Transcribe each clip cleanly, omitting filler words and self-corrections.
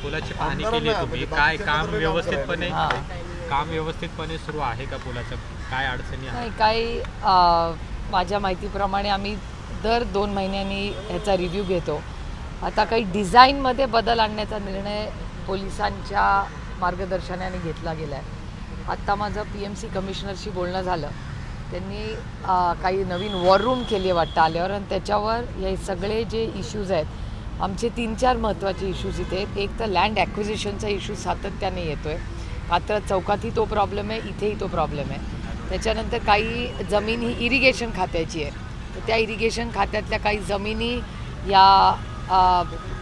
पुलाची पाहणी केली तुम्ही, काय काम व्यवस्थितपणे सुरू आहे का पुलाचं? काय अडचणी आहेत? नाही, काही माझ्या माहितीप्रमाणे आम्ही दर 2 महिन्यांनी ह्याचा रिव्ह्यू घेतो. आता काही डिझाईनमध्ये बदल आणण्याचा निर्णय पोलिसांच्या मार्गदर्शनाने घेतला गेला आहे. आत्ता माझं PMC कमिशनरशी बोलणं झालं. त्यांनी काही नवीन वॉर रूम केली आहे वाटतं आल्यावर, आणि त्याच्यावर हे सगळे जे इश्यूज आहेत, आमचे 3-4 महत्त्वाचे इश्यूज इथे आहेत. एक तर लँड ॲक्विजिशनचा इश्यू सातत्याने येतो आहे. मात्र चौकातही तो प्रॉब्लेम आहे, इथेही तो प्रॉब्लेम आहे. त्याच्यानंतर काही जमीन ही इरिगेशन खात्याची आहे, तर त्या इरिगेशन खात्यातल्या काही जमिनी या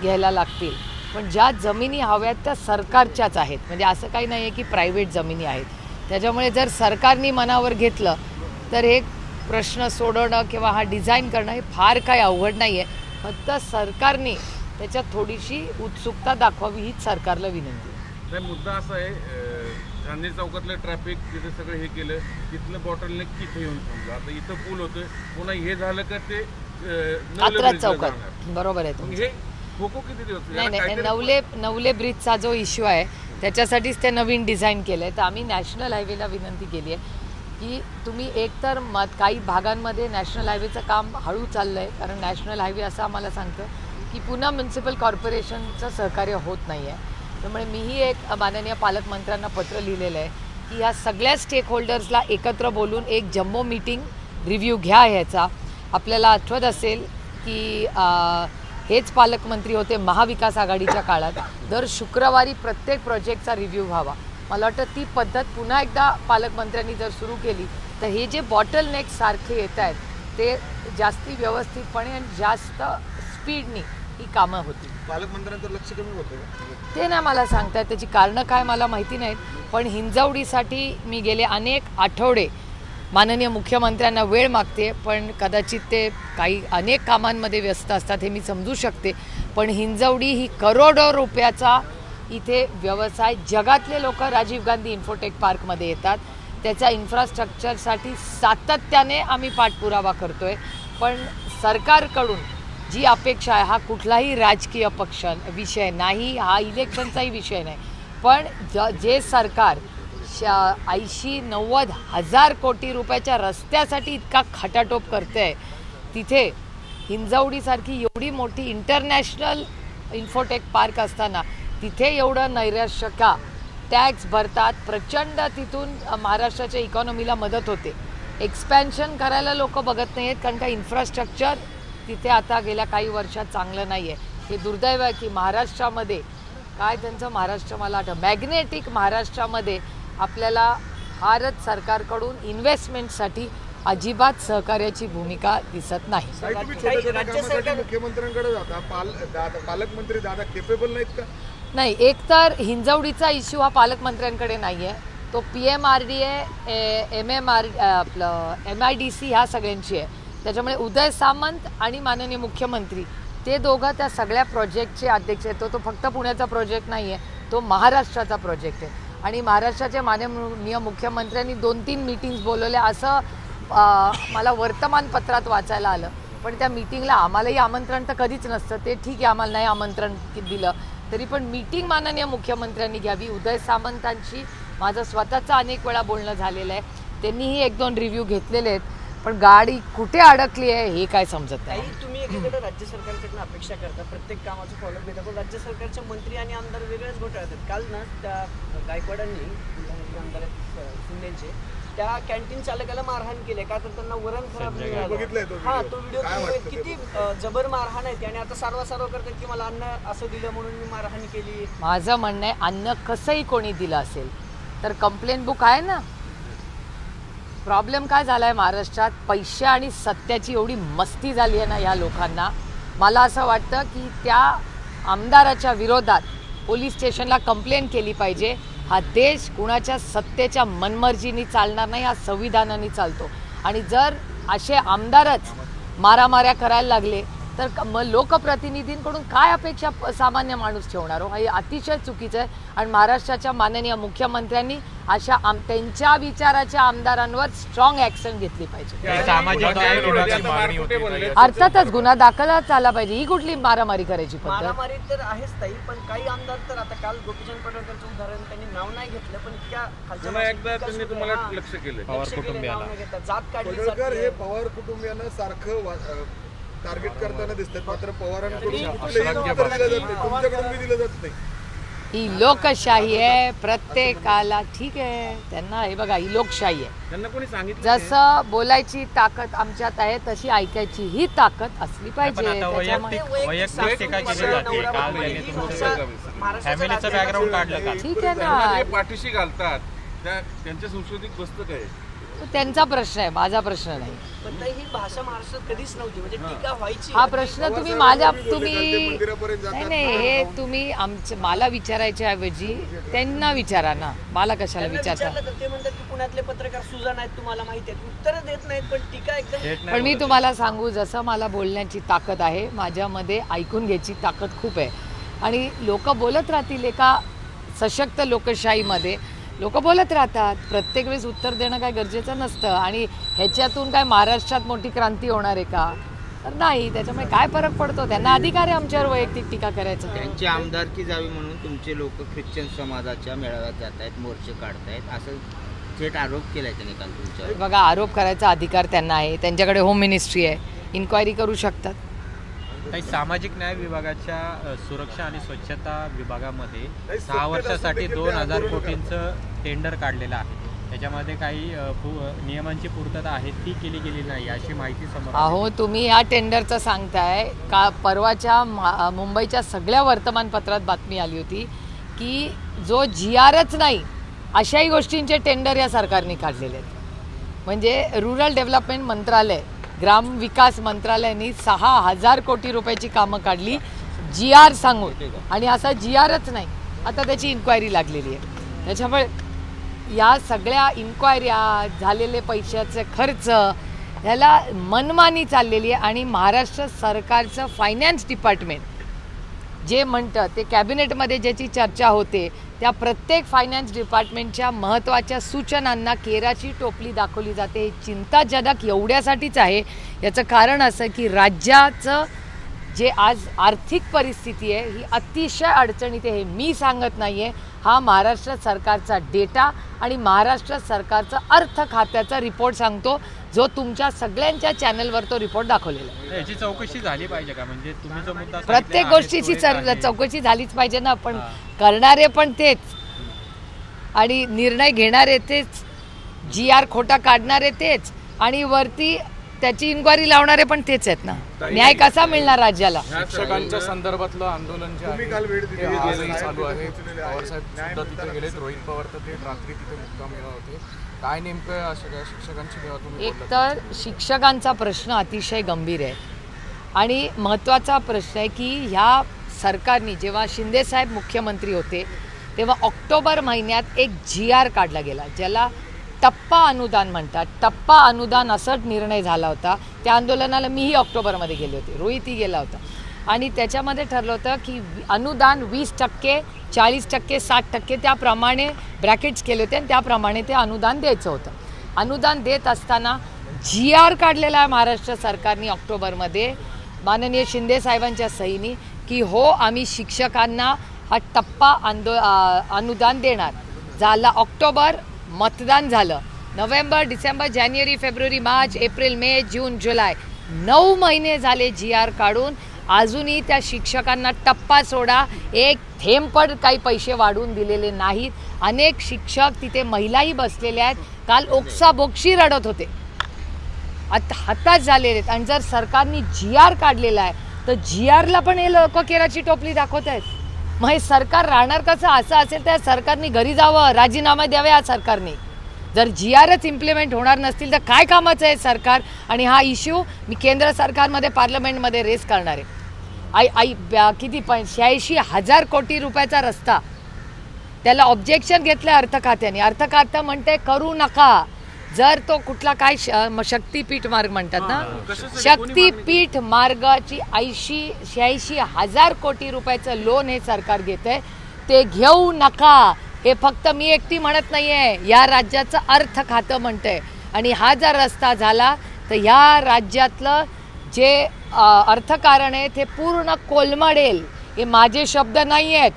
घ्यायला लागतील. पण ज्या जमिनी हव्यात त्या सरकारच्याच आहेत, म्हणजे असं काही नाही आहे की प्रायव्हेट जमिनी आहेत. त्याच्यामुळे जर सरकारने मनावर घेतलं तर हे प्रश्न सोडवणं किंवा हा डिझाईन करणं हे फार काही अवघड नाही आहे. फक्त सरकारने त्याच्यात थोडीशी उत्सुकता दाखवावी हीच सरकारला विनंती आहे. मुद्दा असा आहे, गांधी चौकातलं ट्रॅफिक तिथे सगळं हे केलं, तिथलं बॉटलनेक तिथे येऊन थांबलं. आता इथं पूल होतोय, पुन्हा हे झालं का ते कात्रज चौकात बरोबर आहे तुमचं. हे खोको किती दिवस? नाही, नवले ब्रिजचा जो इश्यू आहे त्याच्यासाठीच ते नवीन डिझाईन केलं आहे. तर आम्ही नॅशनल हायवेला विनंती केली आहे की तुम्ही एकतर काही भागांमध्ये नॅशनल हायवेचं काम हळू चाललं आहे, कारण नॅशनल हायवे असं आम्हाला सांगतं की पुन्हा म्युन्सिपल कॉर्पोरेशनचं सहकार्य होत नाही आहे. त्यामुळे मीही एक माननीय पालकमंत्र्यांना पत्र लिहिलेलं आहे की ह्या सगळ्या स्टेक होल्डर्सला एकत्र बोलून एक जम्बो मीटिंग रिव्ह्यू घ्या ह्याचा. आपल्याला आठवत असेल की हेच पालकमंत्री होते महाविकास आघाडीच्या काळात. दर शुक्रवारी प्रत्येक प्रोजेक्टचा रिव्ह्यू व्हावा. मला वाटतं ती पद्धत पुन्हा एकदा पालकमंत्र्यांनी जर सुरू केली तर हे जे बॉटल नेक सारखे येत आहेत ते जास्ती व्यवस्थितपणे आणि जास्त स्पीडनी ही कामं होती. पालकमंत्र्यांचं लक्ष कमी होतं ते नाही मला सांगतायत, त्याची कारणं काय मला माहिती नाहीत. पण हिंजवडीसाठी मी गेले अनेक आठवडे माननीय मुख्यमंत्र्यांना वेळ मागते, पण कदाचित ते अनेक कामांमध्ये व्यस्त असतात हे मी समजू शकते. पण हिंजवडी ही करोडो रुपयाचा इथे व्यवसाय, जगातले लोक राजीव गांधी इन्फोटेक पार्कमध्ये येतात. त्याच्या इन्फ्रास्ट्रक्चरसाठी सातत्याने आम्ही पाठपुरावा करतोय. पण सरकारकडून जी अपेक्षा आहे, हा कुठलाही राजकीय पक्ष विषय नाही, हा इलेक्शनचाही विषय नाही. पण जे सरकार 80-90 हजार कोटी रुपयाच्या रस्त्यासाठी इतका खटाटोप करते आहे, तिथे हिंजवडीसारखी एवढी मोठी इंटरनॅशनल इन्फोटेक पार्क असताना तिथे एवढं नैराश्य का? टॅक्स भरतात, प्रचंड तिथून महाराष्ट्राच्या इकॉनॉमीला मदत होते. एक्सपॅन्शन करायला लोक बघत नाही आहेत, कारण का इन्फ्रास्ट्रक्चर तिथे आता गेल्या काही वर्षात चांगलं नाही आहे. हे दुर्दैव आहे की महाराष्ट्रामध्ये काय त्यांचं महाराष्ट्र मला आठवतं मॅग्नेटिक महाराष्ट्रामध्ये आपल्याला फारच सरकारकडून इन्व्हेस्टमेंटसाठी अजिबात सहकार्याची भूमिका दिसत नाही. मुख्यमंत्र्यांकडे जाता, पालकमंत्री दादा केपेबल नाहीत का? नाही, एकतर हिंजवडीचा इश्यू हा पालकमंत्र्यांकडे नाही आहे, तो PMRDA आपलं MIDC ह्या सगळ्यांची आहे. त्याच्यामुळे उदय सामंत आणि माननीय मुख्यमंत्री ते दोघं त्या सगळ्या प्रोजेक्टचे अध्यक्ष आहेत. तो फक्त पुण्याचा प्रोजेक्ट नाही आहे, तो महाराष्ट्राचा प्रोजेक्ट आहे. आणि महाराष्ट्राच्या माननीय मुख्यमंत्र्यांनी 2-3 मीटिंग्स बोलवल्या असं मला वर्तमानपत्रात वाचायला आलं. पण त्या मीटिंगला आम्हालाही आमंत्रण तर कधीच नसतं. ते ठीक आहे, आम्हाला नाही आमंत्रण दिलं तरी पण मीटिंग माननीय मुख्यमंत्र्यांनी घ्यावी. उदय सामंतांशी माझं स्वतःचं अनेक वेळा बोलणं झालेलं आहे. त्यांनीही 1-2 रिव्ह्यू घेतलेले आहेत. पण गाडी कुठे अडकली आहे हे काय समजत नाही. तुम्ही एकीकडे राज्य सरकारकडून अपेक्षा करता प्रत्येक कामाचं फॉलोअप घेता, पण राज्य सरकारचे मंत्री आणि आमदार वेगळेच घोटाळतात. काल ना त्या गायकवाडांनी आमदार शिंदेचे त्या कॅन्टीन चालकाला मारहाण केली, का तर त्यांना वरण खराब मिळालं. हा, तो व्हिडिओ किती जबर मारहाण आहे. त्याने आता सारवा करतात की मला अन्न असं दिलं म्हणून मी मारहाण केली. माझं म्हणणं आहे, अन्न कसंही कोणी दिलं असेल तर कंप्लेंट बुक आहे ना. प्रॉब्लेम काय झाला आहे महाराष्ट्रात, पैसे आणि सत्याची एवढी मस्ती झाली आहे ना या लोकांना. मला असं वाटतं की त्या आमदाराच्या विरोधात पोलीस स्टेशनला कंप्लेंट केली पाहिजे. हा देश कुणाच्या सत्तेच्या मनमर्जीने चालणार नाही, हा संविधानाने चालतो. आणि जर असे आमदारच मारामाऱ्या करायला लागले तर लोकप्रतिनिधींकडून काय अपेक्षा सामान्य माणूस ठेवणार हो? हे अतिशय चुकीचं आहे. आणि महाराष्ट्राच्या माननीय मुख्यमंत्र्यांनी अशा त्यांच्या विचाराच्या आमदारांवर स्ट्रॉंग ॲक्शन घेतली पाहिजे. सामाजिक न्याय विभागाची मागणी होती. अर्थातच गुन्हा दाखलच झाला पाहिजे. ही कुठली मारामारी करायची पद्धत? मारामारी तर आहेच ताई, पण काही आमदार तर आता काल गोपीचंद पडळकरचं उदाहरण त्यांनी नाव नाही घेतलं, पण त्या पुन्हा एकदा त्यांनी तुम्हाला लक्ष केलं. पवार कुटुंबियाला जात काढली पडळकर हे जाते. पवार कुटुंबियांना सारखं टार्गेट करताना दिसतात, मात्र पवारांकडून आणि कुठलंही उत्तर दिलं जात नाही, तुमच्याकडून मी दिलं जात नाही. ही लोकशाही आहे. प्रत्येकाला ठीक आहे, त्यांना हे बघा, ही लोकशाही आहे. त्यांना कोणी सांगितलं जसं बोलायची ताकद आमच्यात आहे तशी ऐकायची ही ताकद असली पाहिजे. पण आता त्याच्यामुळे वैयक्तिक टीका केली जाते. काल त्यांनी तुमचं फॅमिलीचं बॅकग्राऊंड काढलं का? ठीक आहे त्यांना ना, जे पाठीशी घालतात त्यांच्या संस्कृतीत बसतं काय? तो त्यांचा प्रश्न आहे, माझा प्रश्न नाही. पण ताई, ही भाषा महाराष्ट्रात कधीच नव्हती, म्हणजे टीका व्हायची. हा प्रश्न तुम्ही नाही, हे तुम्ही मला विचारायच्या ऐवजी त्यांना विचारा ना, मला कशाला विचारता? ते म्हणतात की पुण्यातले पत्रकार सुजाण आहेत, तुम्हाला माहिती आहे, उत्तर देत नाहीत, पण टीका एकदम. पण मी तुम्हाला सांगू, जसं मला बोलण्याची ताकद आहे, माझ्यामध्ये ऐकून घ्यायची ताकद खूप आहे. आणि लोक बोलत राहतील. एका सशक्त लोकशाहीमध्ये लोक बोलत राहतात. प्रत्येक वेळेस उत्तर देणं काय गरजेचं नसतं. आणि ह्याच्यातून काय महाराष्ट्रात मोठी क्रांती होणार आहे का? तर नाही. त्याच्यामुळे काय फरक पडतो? त्यांना अधिकार आहे आमच्यावर वैयक्तिक टीका करायचं. त्यांची आमदारकी जावी म्हणून तुमचे लोक ख्रिश्चन समाजाच्या मेळाव्यात जात आहेत, मोर्चे काढतायत, असं थेट आरोप केलाय त्यांनी काल तुमच्यावर. बघा, आरोप करायचा अधिकार त्यांना आहे. त्यांच्याकडे होम मिनिस्ट्री आहे, इन्क्वायरी करू शकतात. काही सामाजिक न्याय विभागाच्या सुरक्षा आणि स्वच्छता विभागामध्ये 6 वर्षासाठी 2000 कोटींचं टेंडर काढलेलं आहे. त्याच्यामध्ये काही नियमांची पूर्तता आहे ती केली गेली नाही अशी माहिती समोर आली. अहो, तुम्ही या टेंडरचं सांगताय का? परवाच्या मुंबईच्या सगळ्या वर्तमानपत्रात बातमी आली होती की जो GRच नाही अशाही गोष्टींचे टेंडर या सरकारने काढलेले आहेत. म्हणजे रुरल डेव्हलपमेंट मंत्रालय, ग्राम विकास मंत्रालयाने 6000 कोटी रुपयाची कामं काढली GR सांगून, आणि असा GRच नाही. आता त्याची इन्क्वायरी लागलेली आहे. त्याच्यामुळे या सगळ्या इन्क्वायऱ्या, झालेले पैशाचे खर्च, ह्याला मनमानी चाललेली आहे. आणि महाराष्ट्र सरकारचं फायनान्स डिपार्टमेंट जे म्हणतं ते कॅबिनेटमध्ये ज्याची चर्चा होते, त्या प्रत्येक फायनान्स डिपार्टमेंटच्या महत्त्वाच्या सूचनांना केराची टोपली दाखवली जाते. हे चिंताजनक एवढ्यासाठीच आहे. याचं कारण असं की राज्याचं जे आज आर्थिक परिस्थिती आहे ही अतिशय अडचणीत आहे. हे मी सांगत नाही आहे, हा महाराष्ट्र सरकारचा डेटा आणि महाराष्ट्र सरकारचा अर्थ खात्याचा रिपोर्ट सांगतो, जो तुमच्या सगळ्यांच्या चॅनलवर तो रिपोर्ट दाखवलेला आहे. याची चौकशी झाली पाहिजे का? म्हणजे तुम्ही जो मुद्दा प्रत्येक गोष्टीची चौकशी झालीच पाहिजे ना. पण करणारे पण तेच आणि निर्णय घेणारे तेच, GR खोटा काढणारे तेच आणि वरती त्याची इन्क्वायरी लावणारे पण तेच आहेत ना. न्याय कसा मिळणार राज्याला? शिक्षकांच्या संदर्भातलं आंदोलन जे तुम्ही काल वेळ दिली आहे आजही चालू आहे. पवार साहेब सुद्धा तिथे गेलेत, रोहित पवार तर ते रात्री तिथे मुक्कामी होते. काय नेमकं शिक्षकांची जेव्हा तुम्ही एक तर शिक्षकांचा प्रश्न अतिशय गंभीर आहे आणि महत्त्वाचा प्रश्न आहे की ह्या सरकारने जेव्हा शिंदेसाहेब मुख्यमंत्री होते तेव्हा ऑक्टोबर महिन्यात एक GR काढला गेला, ज्याला टप्पा अनुदान म्हणतात. टप्पा अनुदान असाच निर्णय झाला होता. त्या आंदोलनाला मीही ऑक्टोबरमध्ये गेले होते, रोहितही गेला होता. आणि त्याच्यामध्ये ठरलं होतं की अनुदान 20%, 40%, 60% त्याप्रमाणे ब्रॅकेट्स केले होते आणि त्याप्रमाणे ते अनुदान द्यायचं होतं. अनुदान देत असताना GR काढलेला आहे महाराष्ट्र सरकारने ऑक्टोबरमध्ये माननीय शिंदे साहेबांच्या सहीनी की हो, आम्ही शिक्षकांना हा टप्पा अनुदान देणार. झाला ऑक्टोबर, मतदान झालं. नोव्हेंबर, डिसेंबर, जानेवारी, फेब्रुवारी, मार्च, एप्रिल, मे, जून, जुलै 9 महिने झाले GR काढून. अजूनही त्या शिक्षकांना टप्पा सोडा एक थेंब पण काही पैसे वाढवून दिलेले नाहीत. अनेक शिक्षक तिथे महिलाही बसलेल्या आहेत, काल ओक्साबोक्शी रडत होते, आता हताश झालेले आहेत. आणि जर सरकारने GR काढलेला आहे तर GRला पण हे लोक केराची टोपली दाखवत आहेत. मग हे सरकार राहणार कसं? असं असेल तर सरकारने घरी जावं, राजीनामा द्यावे या सरकारने. जर GRच इम्प्लिमेंट होणार नसतील तर काय कामाचं आहे सरकार? आणि हा इश्यू मी केंद्र सरकारमध्ये पार्लमेंटमध्ये रेस करणार आहे. किती 86,000 कोटी रुपयाचा रस्ता, त्याला ऑब्जेक्शन घेतलं अर्थ खात्याने. अर्थ खातं म्हणते करू नका. जर तो कुठला काय शक्तीपीठ मार्ग म्हणतात ना, शक्तीपीठ मार्गाची 86 हजार कोटी रुपयाचं लोन हे सरकार घेत आहे, ते घेऊ नका. हे फक्त मी एकटी म्हणत नाहीये, या राज्याचं अर्थ खातं म्हणतंय. आणि हा जर रस्ता झाला तर ह्या राज्यातलं जे अर्थकारण आहे ते पूर्ण कोलमडेल. हे माझे शब्द नाही आहेत,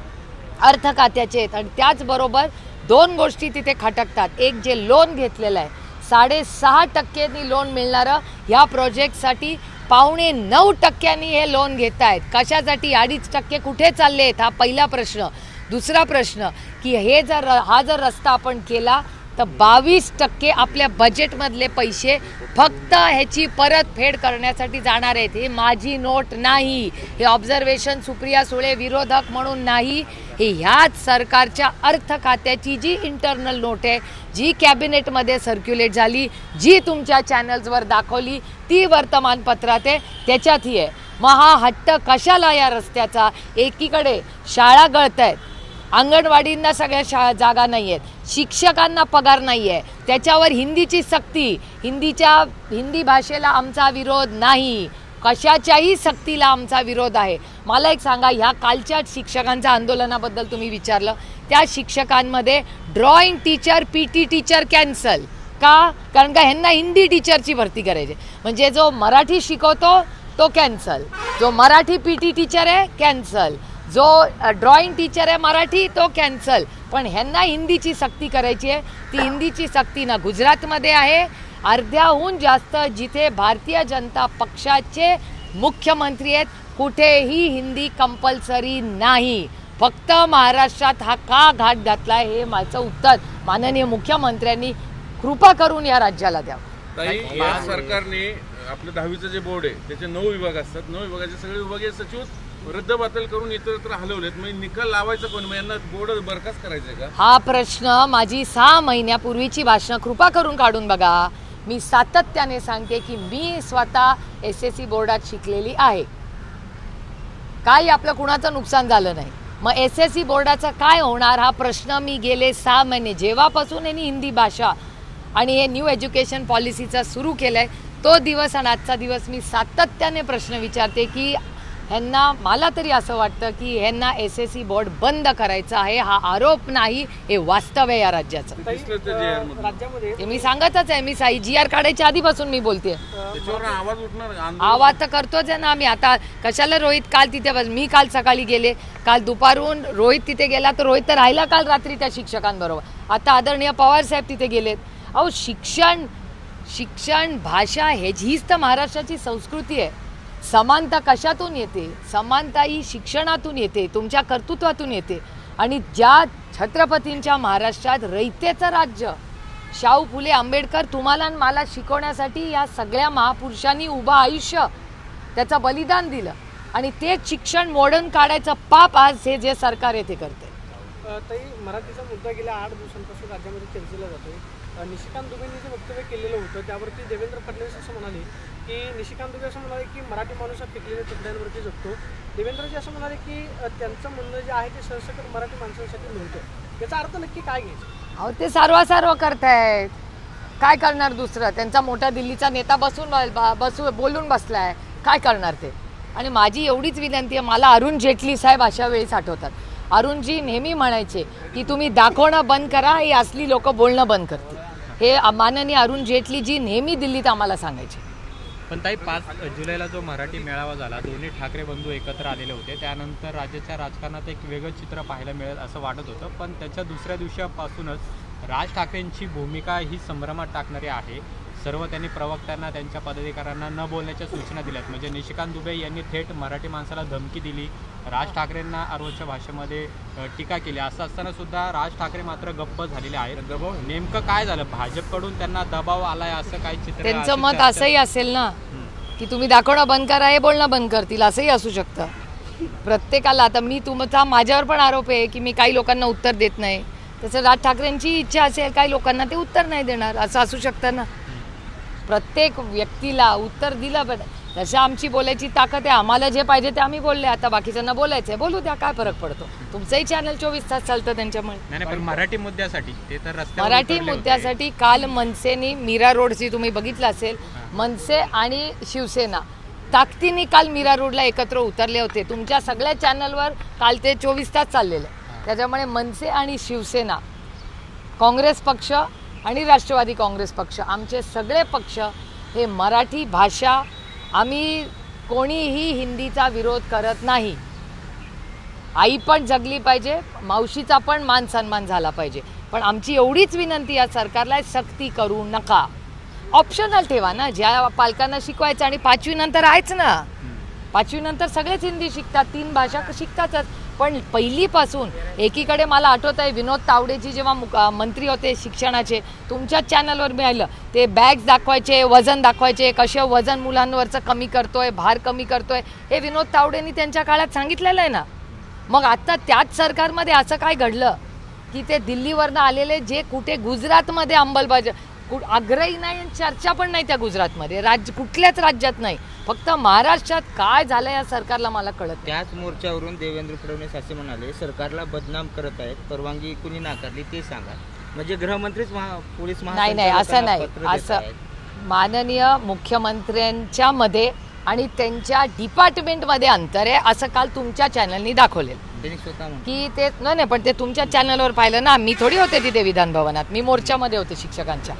अर्थ खात्याचे आहेत. आणि त्याचबरोबर 2 गोष्टी तिथे खटकतात. एक, जे लोन घेतलेलं आहे 6.5% लोन मिळणारं, ह्या प्रोजेक्टसाठी 9.25% हे लोन घेत आहेत. कशासाठी? 2.5% कुठे चालले आहेत, हा पहिला प्रश्न. दुसरा प्रश्न की हा जर रस्ता आपण केला तर 22% आपल्या बजेटमधले पैसे फक्त ह्याची परतफेड करण्यासाठी जाणार आहेत. हे माझी नोट नाही, हे ऑब्झर्वेशन सुप्रिया सुळे विरोधक म्हणून नाही, हे ह्याच सरकारच्या अर्थ खात्याची जी इंटरनल नोट आहे, जी कॅबिनेटमध्ये सर्क्युलेट झाली, जी तुमच्या चॅनल्सवर दाखवली, ती वर्तमानपत्रात आहे, त्याच्यात ही आहे. मग हा हट्ट कशाला या रस्त्याचा? एकीकडे शाळा गळत आहेत, अंगणवाडींना सगळ्या जागा नाही आहेत, शिक्षकांना पगार नाही आहे, त्याच्यावर हिंदीची सक्ती. हिंदी भाषेला आमचा विरोध नाही, कशाच्याही सक्तीला आमचा विरोध आहे. मला एक सांगा, ह्या कालच्या शिक्षकांच्या आंदोलनाबद्दल तुम्ही विचारलं, त्या शिक्षकांमध्ये drawing teacher, PT teacher cancel का? कारण का ह्यांना हिंदी टीचरची भरती करायची. म्हणजे जो मराठी शिकवतो तो कॅन्सल, जो मराठी PT टीचर आहे कॅन्सल, जो ड्रॉइंग टीचर आहे मराठी तो कॅन्सल. पण ह्यांना हिंदीची सक्ती करायची आहे. ती हिंदीची सक्ती ना गुजरातमध्ये आहे, अर्ध्याहून जास्त जिथे भारतीय जनता पक्षाचे मुख्यमंत्री आहेत, कुठेही हिंदी कंपल्सरी नाही. फक्त महाराष्ट्रात हा का घाट घातला आहे, हे माझं उत्तर माननीय मुख्यमंत्र्यांनी कृपा करून या राज्याला द्यावं. ताई, या सरकारने आपलं 10वीचं जे बोर्ड आहे त्याचे 9 विभाग असतात, 9 विभागाचे सगळे विभागीय सचिव रद्दबातल करून इतरत्र हलवलेत. म्हणजे निकाल लावायचा कोण? मग यांना बोर्ड बरखास्त करायचंय का? हा प्रश्न माझी 6 महिन्यापूर्वीची भाषणं कृपा करून काढून बघा. मी सातत्याने सांगते की मी स्वतः SSC बोर्डात शिकलेली आहे, काही आपलं कुणाचं नुकसान झालं नाही. मग SSC बोर्डाचं काय होणार हा प्रश्न मी गेले 6 महिने, जेव्हापासून यांनी हिंदी भाषा आणि हे न्यू एज्युकेशन पॉलिसीचा सुरू केलं आहे तो दिवस आणि आजचा दिवस मी सातत्याने प्रश्न विचारते की ह्यांना, मला तरी असं वाटतं की ह्यांना SSC बोर्ड बंद करायचं आहे. हा आरोप नाही, हे वास्तव आहे या राज्याचं. राज्यामध्ये मी सांगतच आहे, मी GR काढायच्या आधीपासून मी बोलते. त्याच्यावर आवाज उठणार, आवाज तर करतोच आहे ना आम्ही. आता कशाला रोहित काल तिथे मी काल सकाळी गेले, काल दुपारून रोहित तिथे गेला, तर रोहित तर राहिला काल रात्री त्या शिक्षकांबरोबर. आता आदरणीय पवार साहेब तिथे गेलेत. अहो, शिक्षण भाषा हीच तर महाराष्ट्राची संस्कृती आहे. समानता कशातून येते? समानता ही शिक्षणातून येते, तुमच्या कर्तृत्वातून येते. आणि ज्या छत्रपतींच्या महाराष्ट्रात रयतेचं राज्य, शाहू फुले आंबेडकर तुम्हाला आणि मला शिकवण्यासाठी या सगळ्या महापुरुषांनी उभं आयुष्य त्याचं बलिदान दिलं, आणि तेच शिक्षण मॉडर्न काढायचं पाप आज हे जे सरकार येथे करते. ताई, मराठीचा मुद्दा गेल्या 8 दिवसांपासून राज्यामध्ये चर्चेला जातोय. निशिकांत दुबेंनी जे वक्तव्य केलेलं होतं त्यावरती देवेंद्र फडणवीस असं म्हणाले की निशिकांत दुबे असं म्हणाले की मराठी माणूस हा पिकलेल्या तुकड्यांवरती जगतो. देवेंद्रजी असं म्हणाले की त्यांचं म्हणणं जे आहे ते सरसकट मराठी माणसांसाठी नव्हतं. याचा अर्थ नक्की काय घ्यायचा? अहो, ते सारवासारव करतायत, काय करणार दुसरं? त्यांचा मोठा दिल्लीचा नेता बोलून बसलाय, काय करणार ते? आणि माझी एवढीच विनंती आहे, मला अरुण जेटली साहेब अशा वेळेस आठवतात. अरुणजी नेहमी म्हणायचे की तुम्ही दाखवणं बंद करा, हे असली लोक बोलणं बंद करतील. हे माननीय अरुण जेटलीजी नेहमी दिल्लीत आम्हाला सांगायचे. पण ताई, 5 जुलैला जो मराठी मेळावा झाला, दोन्ही ठाकरे बंधू एकत्र आलेले होते, त्यानंतर राज्याच्या राजकारणात एक वेगळं चित्र पाहायला मिळेल असं वाटत होतं. पण त्याच्या दुसऱ्या दिवसापासूनच राज ठाकरेंची भूमिका ही संभ्रमात टाकणारी आहे. सर्व त्यांनी प्रवक्त्यांना, त्यांच्या पदाधिकाऱ्यांना न बोलण्याच्या सूचना दिल्यात. म्हणजे निशिकांत दुबे यांनी थेट मराठी माणसाला धमकी दिली, राज ठाकरेंना आरोच्या भाषेमध्ये टीका केली. असं असताना सुद्धा राज ठाकरे मात्र गप्प झालेले आहेत. नेमकं काय झालं? भाजपकडून त्यांना दबाव आलाय असं काही चित्र? त्यांचं मत असंही असेल ना की तुम्ही दाखवणं बंद करा, हे बोलणं बंद करतील, असंही असू शकतं प्रत्येकाला. आता मी तुमचा माझ्यावर पण आरोप आहे की मी काही लोकांना उत्तर देत नाही. तसं राज ठाकरेंची इच्छा असेल काही लोकांना ते उत्तर नाही देणार, असं असू शकतं ना. प्रत्येक व्यक्तीला उत्तर दिलं. तसं आमची बोलायची ताकद आहे. आम्हाला जे पाहिजे ते आम्ही बोलले. आता बाकीच्यांना बोलायचं आहे, बोलू द्या, काय फरक पडतो. तुमचंही चॅनल 24 तास चालतं त्यांच्यामुळे. नाही पण मराठी मुद्द्यासाठी ते तर रस्त्यावर मराठी उतरले होते. मुद्द्यासाठी काल मनसेनी मीरा रोडची तुम्ही बघितलं असेल, मनसे आणि शिवसेना ताकदीने काल मीरा रोडला एकत्र उतरले होते. तुमच्या सगळ्या चॅनलवर काल ते 24 तास चाललेलं. त्याच्यामुळे मनसे आणि शिवसेना, काँग्रेस पक्ष आणि राष्ट्रवादी काँग्रेस पक्ष, आमचे सगळे पक्ष हे मराठी भाषा, आम्ही कोणीही हिंदीचा विरोध करत नाही. आई पण जगली पाहिजे, मावशीचा पण मान सन्मान झाला पाहिजे. पण आमची एवढीच विनंती या सरकारला, सक्ती करू नका. ऑप्शनल ठेवा ना, ज्या पालकांना शिकवायचं. आणि 5वी नंतर आहेच ना, 5वी नंतर सगळेच हिंदी शिकतात, 3 भाषा शिकतातच. पण पहिलीपासून एकीकडे मला आठवत आहे विनोद तावडेजी जेव्हा मंत्री होते शिक्षणाचे, तुमच्याच चॅनलवर मिळालं, ते बॅग्स दाखवायचे, वजन दाखवायचे, कसे वजन मुलांवरचं कमी करतोय, भार कमी करतोय, हे विनोद तावडेंनी त्यांच्या काळात सांगितलेलं आहे ना. मग आता त्याच सरकारमध्ये असं काय घडलं की ते दिल्लीवरनं आलेले जे कुठे गुजरातमध्ये अंमलबजावणी आग्रही नाही, चर्चा पण नाही त्या गुजरातमध्ये, कुठल्याच राज्यात नाही, फक्त महाराष्ट्रात काय झालं या सरकारला मला कळत. त्याच मोर्चावरून देवेंद्र फडणवीस असे म्हणाले, सरकारला बदनाम करत आहेत, परवानगी कुणी नाकारली ते सांगा. म्हणजे गृहमंत्रीच पोलीस नाही असं नाही. असं माननीय मुख्यमंत्र्यांच्या मध्ये आणि त्यांच्या डिपार्टमेंटमध्ये अंतर आहे, असं काल तुमच्या चॅनलनी दाखवलेलं की ते नाही. पण ते तुमच्या चॅनलवर पाहिलं ना, मी थोडी होते तिथे विधान भवनात, मी मोर्चामध्ये होते शिक्षकांच्या.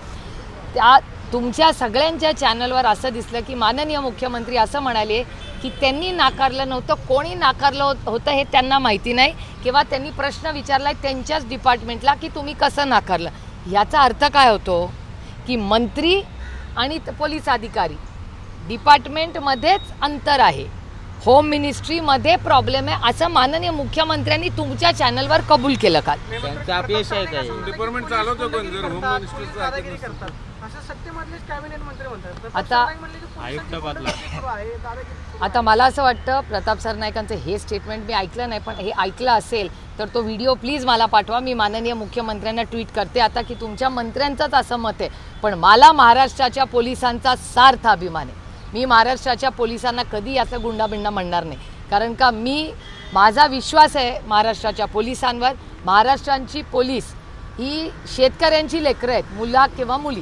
त्या तुमच्या सगळ्यांच्या चॅनलवर असं दिसलं की माननीय मुख्यमंत्री असं म्हणाले की त्यांनी नाकारलं नव्हतं, कोणी नाकारलं होतं हे त्यांना माहिती नाही, किंवा त्यांनी प्रश्न विचारला त्यांच्याच डिपार्टमेंटला की तुम्ही कसं नाकारलं. याचा अर्थ काय होतो की मंत्री आणि पोलीस अधिकारी डिपार्टमेंटमध्येच अंतर आहे, होम मिनिस्ट्रीमध्ये प्रॉब्लेम आहे, असं माननीय मुख्यमंत्र्यांनी तुमच्या चॅनलवर कबूल केलं काल. त्यांचं अपयश आहे काय? डिपार्टमेंट चालवतो कोण जर होम मिनिस्टरचं आता आयुक्त बदला. आता मला असं वाटतं प्रताप सरनाईकांचं हे स्टेटमेंट मी ऐकलं नाही, पण हे ऐकलं असेल तर तो व्हिडिओ प्लीज मला पाठवा. मी माननीय मुख्यमंत्र्यांना ट्विट करते आता की तुमच्या मंत्र्यांचंच असं मत आहे, पण मला महाराष्ट्राच्या पोलिसांचा सार्थ अभिमान आहे. मी महाराष्ट्राच्या पोलिसांना कधी असं गुंडाबिंडा म्हणणार नाही, कारण का माझा विश्वास आहे महाराष्ट्राच्या पोलिसांवर. महाराष्ट्राची पोलीस ही शेतकऱ्यांची लेकरं आहेत, मुला किंवा मुली,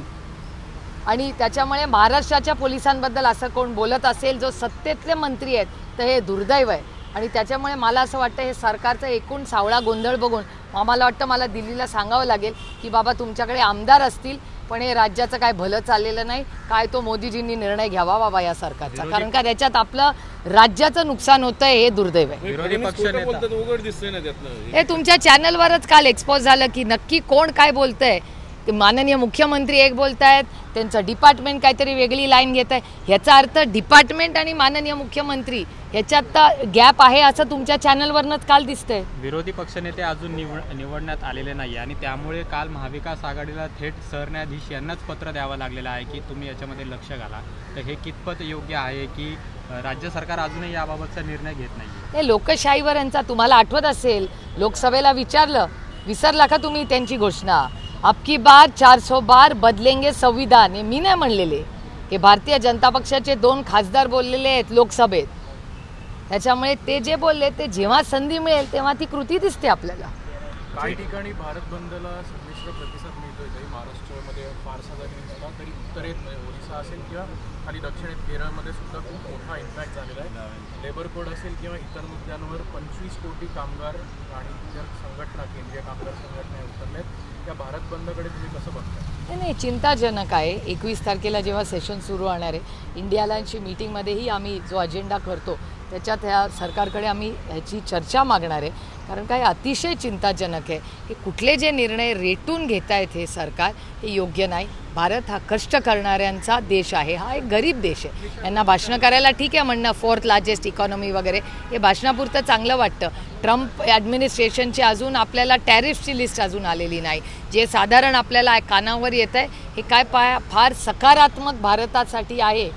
आणि त्याच्यामुळे महाराष्ट्राच्या पोलिसांबद्दल असं कोण बोलत असेल जो सत्तेतले मंत्री आहेत तर हे दुर्दैव आहे. आणि त्याच्यामुळे मला असं वाटतं हे सरकारचं एकूण सावळा गोंधळ बघून आम्हाला वाटतं मला दिल्लीला सांगावं लागेल की बाबा तुमच्याकडे आमदार असतील पण हे राज्याचं काय भलं चाललेलं नाही, काय तो मोदीजींनी निर्णय घ्यावा बाबा या सरकारचा, कारण का त्याच्यात आपलं राज्याचं नुकसान होतंय, हे दुर्दैव आहे. विरोधी पक्षनेता उघड दिसतंय ना त्यातनं. हे तुमच्या चॅनलवरच काल एक्सपोज झालं की नक्की कोण काय बोलतंय. माननीय मुख्यमंत्री एक बोलतायत, त्यांचं डिपार्टमेंट काहीतरी वेगळी लाईन घेत आहे. ह्याचा अर्थ डिपार्टमेंट आणि माननीय मुख्यमंत्री ह्याच्यात तर गॅप आहे असं तुमच्या चॅनलवरनंच काल दिसतंय. विरोधी पक्षनेते अजून निवडण्यात आलेले नाही आणि त्यामुळे काल महाविकास आघाडीला थेट सरन्यायाधीश यांनाच पत्र द्यावं लागलेलं आहे की तुम्ही याच्यामध्ये लक्ष घाला. तर हे कितपत योग्य आहे की राज्य सरकार अजूनही याबाबतचा निर्णय घेत नाही? हे लोकशाहीवर यांचा, तुम्हाला आठवत असेल लोकसभेला विसरला का तुम्ही त्यांची घोषणा, अबकी बार 400 बार बदलेंगे संविधान. हे मी नाही म्हणलेले, हे भारतीय जनता पक्षाचे 2 खासदार बोललेले आहेत लोकसभेत. त्याच्यामुळे ते जे बोलले ते जेव्हा संधी मिळेल तेव्हा ती कृती दिसते आपल्याला. काही ठिकाणी भारत बंदला संमिश्र प्रतिसाद मिळतोय, काही महाराष्ट्रामध्ये फारसा जरी नसला तरी उत्तरेत म्हणजे ओरिसा असेल किंवा खाली दक्षिणेत केरळमध्ये सुद्धा खूप मोठा इम्पॅक्ट झालेला आहे. लेबर कोड असेल किंवा इतर मुद्द्यांवर 25 कोटी कामगार आणि इतर संघटना, केंद्रीय कामगार संघटना उतरल्यात. त्या भारत बंदकडे तुम्ही कसं बघता? नाही, चिंताजनक आहे. 21 तारखेला जेव्हा सेशन सुरू होणार आहे, इंडिया अलायन्सची मीटिंगमध्येही आम्ही जो अजेंडा करतो त्याच्यात ह्या सरकारकडे आम्ही ह्याची चर्चा मागणार आहे, कारण काय अतिशय चिंताजनक आहे की कुठले जे निर्णय रेटून घेत आहेत हे सरकार, हे योग्य नाही. भारत हा कष्ट करणाऱ्यांचा देश आहे, हा एक गरीब देश आहे. यांना भाषणं करायला ठीक आहे म्हणणं 4th लार्जेस्ट इकॉनॉमी वगैरे, हे भाषणापुरतं चांगलं वाटतं. ट्रम्प ॲडमिनिस्ट्रेशनची अजून आपल्याला टॅरिफची लिस्ट अजून आलेली नाही, जे साधारण आपल्याला कानावर येतं आहे. हे काय फार सकारात्मक भारतासाठी आहे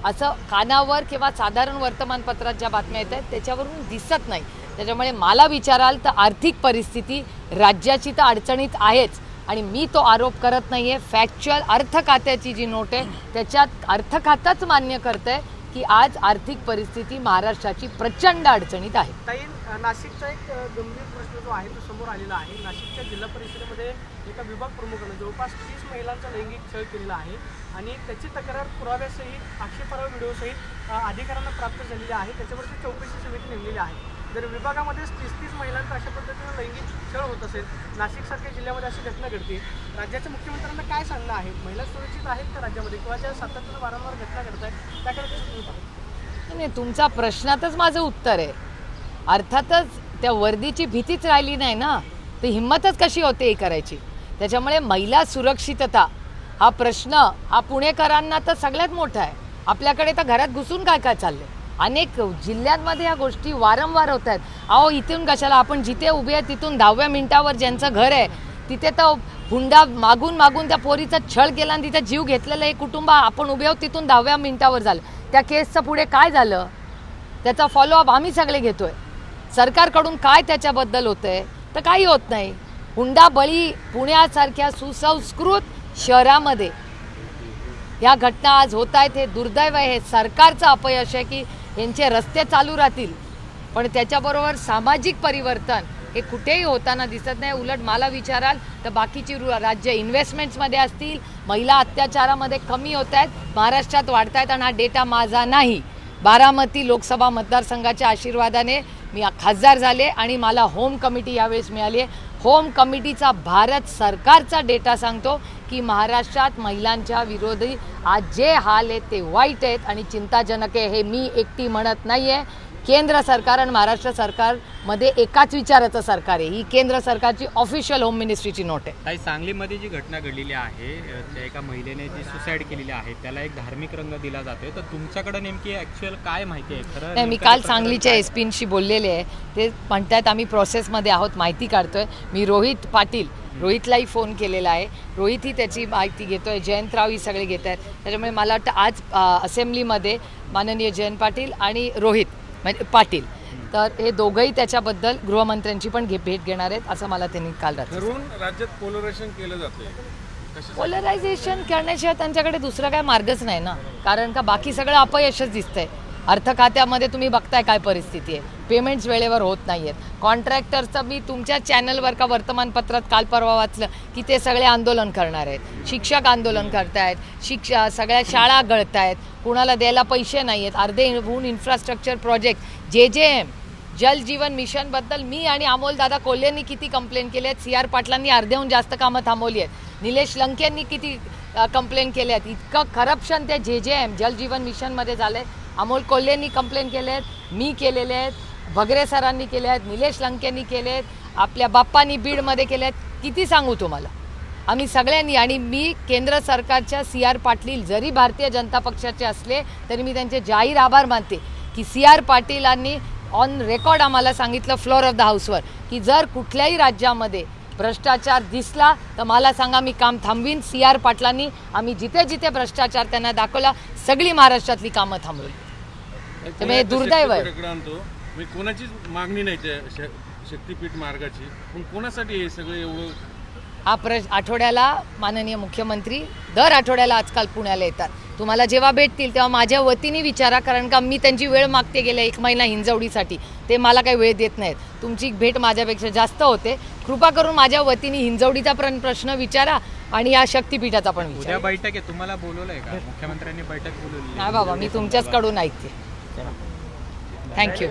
असं कानावर किंवा साधारण वर्तमानपत्रात ज्या बातम्या येत आहेत त्याच्यावरून दिसत नाही. त्याच्यामुळे मला विचाराल तर आर्थिक परिस्थिती राज्याची तर अडचणीत आहेच, आणि मी तो आरोप करत नाही आहे. फॅक्च्युअल अर्थ खात्याची जी नोट आहे त्याच्यात अर्थ खातंच मान्य करतं आहे की आज आर्थिक परिस्थिती महाराष्ट्राची प्रचंड अडचणीत आहे. ताई, नाशिकचा एक गंभीर प्रश्न जो आहे तो समोर आलेला आहे. नाशिकच्या जिल्हा परिषदेमध्ये एका विभाग प्रमुखानं जवळपास 30 महिलांचा लैंगिक छळ केलेला आहे आणि त्याची तक्रार पुराव्यासहित आक्षेपार्ह व्हिडिओसहित अधिकाऱ्यांना प्राप्त झालेली आहे. त्याच्यावरती चौकशी समिती नेमलेली आहे. जर विभागामध्ये 30 महिलांचा अशा पद्धतीनं लैंगिक छळ होत असेल, नाशिकसारख्या जिल्ह्यामध्ये अशी घटना घडते, राज्याच्या मुख्यमंत्र्यांना काय सांगणं आहे? महिला सुरक्षित आहेत का राज्यामध्ये, किंवा ज्या सातत्यानं वारंवार घटना घडत आहेत त्याकडे नाही, तुमचा प्रश्नातच माझं उत्तर आहे. अर्थातच त्या वर्दीची भीतीच राहिली नाही ना, तर हिंमतच कशी होते हे करायची. त्याच्यामुळे महिला सुरक्षितता हा प्रश्न हा पुणेकरांना तर सगळ्यात मोठा आहे. आपल्याकडे तर घरात घुसून काय काय चाललंय, अनेक जिल्ह्यांमध्ये या गोष्टी वारंवार होत आहेत. अहो, इथून कशाला, आपण जिथे उभे आहे तिथून 10व्या मिनिटावर ज्यांचं घर आहे तिथे तर हुंडा मागून मागून त्या पोरीचा छळ केला आणि तिचा जीव घेतलेलं हे कुटुंब आपण उभे आहोत तिथून 10व्या मिनिटावर झालं. त्या केसचं पुढे काय झालं त्याचा फॉलोअप आम्ही सगळे घेतोय. सरकारकडून काय त्याच्याबद्दल होतंय तर काही होत नाही. हुंडा बळी पुण्यासारख्या सुसंस्कृत शहरामध्ये या घटना आज होत आहेत. हे दुर्दैव आहे, हे सरकारचं अपयश आहे की यांचे रस्ते चालू राहतील पण त्याच्याबरोबर सामाजिक परिवर्तन हे कुठेही होताना दिसत नाही. उलट मला विचाराल तर बाकीची राज्य इन्व्हेस्टमेंट्समध्ये असतील, महिला अत्याचारामध्ये कमी होत आहेत, महाराष्ट्रात वाढत आहेत. आणि हा डेटा माझा नाही, बारामती लोकसभा मतदारसंघाच्या आशीर्वादाने मी खासदार झाले आणि मला होम कमिटी यावेळेस मिळाली आहे. होम कमिटीचा भारत सरकारचा डेटा सांगतो की महाराष्ट्रात महिलांच्या विरोधी आज जे हाल आहेत ते वाईट आहेत आणि चिंताजनक आहे. हे मी एकटी म्हणत नाही आहे, केंद्र सरकार आणि महाराष्ट्र सरकारमध्ये एकाच विचाराचं सरकार आहे. ही केंद्र सरकारची ऑफिशियल होम मिनिस्ट्रीची नोट आहे. ताई, सांगलीमध्ये जी घटना घडलेली आहे त्या एका महिलेने जी सुसाईड केलेली आहे त्याला एक धार्मिक रंग दिला जातोय, तर तुमच्याकडे नेमकी ॲक्च्युअल काय माहिती आहे? खरं नाही, मी काल सांगलीच्या एसपींशी बोललेले आहे, ते म्हणतात आम्ही प्रोसेसमध्ये आहोत, माहिती काढतोय. मी रोहितलाही फोन केलेला आहे, रोहितही त्याची माहिती घेतोय, जयंतराव ही सगळे घेत आहेत. त्याच्यामुळे मला वाटतं आज असेंब्लीमध्ये माननीय जयंत पाटील आणि रोहित म्हणजे पाटील तर हे दोघंही त्याच्याबद्दल गृहमंत्र्यांची पण भेट घेणार आहेत असं मला त्यांनी काल राज्यात पोलरायझेशन केलं जातंय. पोलरायझेशन करण्याशिवाय त्यांच्याकडे दुसरा काय मार्गच नाही ना, कारण का बाकी सगळं अपयशच दिसतंय. अर्थ खात्यामध्ये तुम्ही बघताय काय परिस्थिती आहे, पेमेंट्स वेळेवर होत नाही आहेत. कॉन्ट्रॅक्टरचं मी तुमच्या चॅनलवर का वर्तमानपत्रात काल परवा वाचलं की ते सगळे आंदोलन करणार आहेत, शिक्षक आंदोलन करतायत, सगळ्या शाळा गळतायत, कुणाला द्यायला पैसे नाही आहेत. अर्धेहून इन्फ्रास्ट्रक्चर प्रोजेक्ट JJM जल जीवन मिशनबद्दल मी आणि अमोलदादा कोल्हेंनी किती कंप्लेन केले आहेत, CR पाटलांनी अर्ध्याहून जास्त कामं थांबवली आहेत, निलेश लंकेंनी किती कंप्लेन केले आहेत. इतकं करप्शन त्या JJM जल जीवन मिशनमध्ये झालं आहे. अमोल कोल्हेंनी कंप्लेन केले आहेत, मी केलेले आहेत, भगरे सरांनी केले आहेत, निलेश लंकेंनी केले आहेत, आपल्या बाप्पांनी बीडमध्ये केले आहेत. किती सांगू तुम्हाला, आम्ही सगळ्यांनी. आणि मी केंद्र सरकारच्या CR पाटील जरी भारतीय जनता पक्षाचे असले तरी मी त्यांचे जाहीर आभार मानते की CR पाटीलांनी ऑन रेकॉर्ड आम्हाला सांगितलं फ्लोअर ऑफ द हाऊसवर की जर कुठल्याही राज्यामध्ये भ्रष्टाचार दिसला तर मला सांगा, मी काम थांबवीन. CR पाटलांनी आम्ही जिथे जिथे भ्रष्टाचार त्यांना दाखवला सगळी महाराष्ट्रातली कामं थांबवली. त्यामुळे दुर्दैव आहे. मी कोणाचीच मागणी नाही त्या शक्तीपीठ मार्गाची, पण कोणासाठी हे सगळं एवढं? हा आठवड्याला माननीय मुख्यमंत्री दर आठवड्याला आजकाल पुण्याला येतात. तुम्हाला जेव्हा भेटतील तेव्हा माझ्या वतीने विचारा, कारण का मी त्यांची वेळ मागते गेल्या 1 महिना हिंजवडीसाठी, ते मला काही वेळ देत नाहीत. तुमची भेट माझ्यापेक्षा जास्त होते. कृपा करून माझ्या वतीने हिंजवडीचा प्रश्न विचारा आणि या शक्तीपीठाचा पण विचारा. उद्या बैठक आहे, तुम्हाला बोलवलंय का मुख्यमंत्र्यांनी? बैठक बोलवली नाही बाबा, मी तुमच्याचकडून ऐकते. थँक्यू.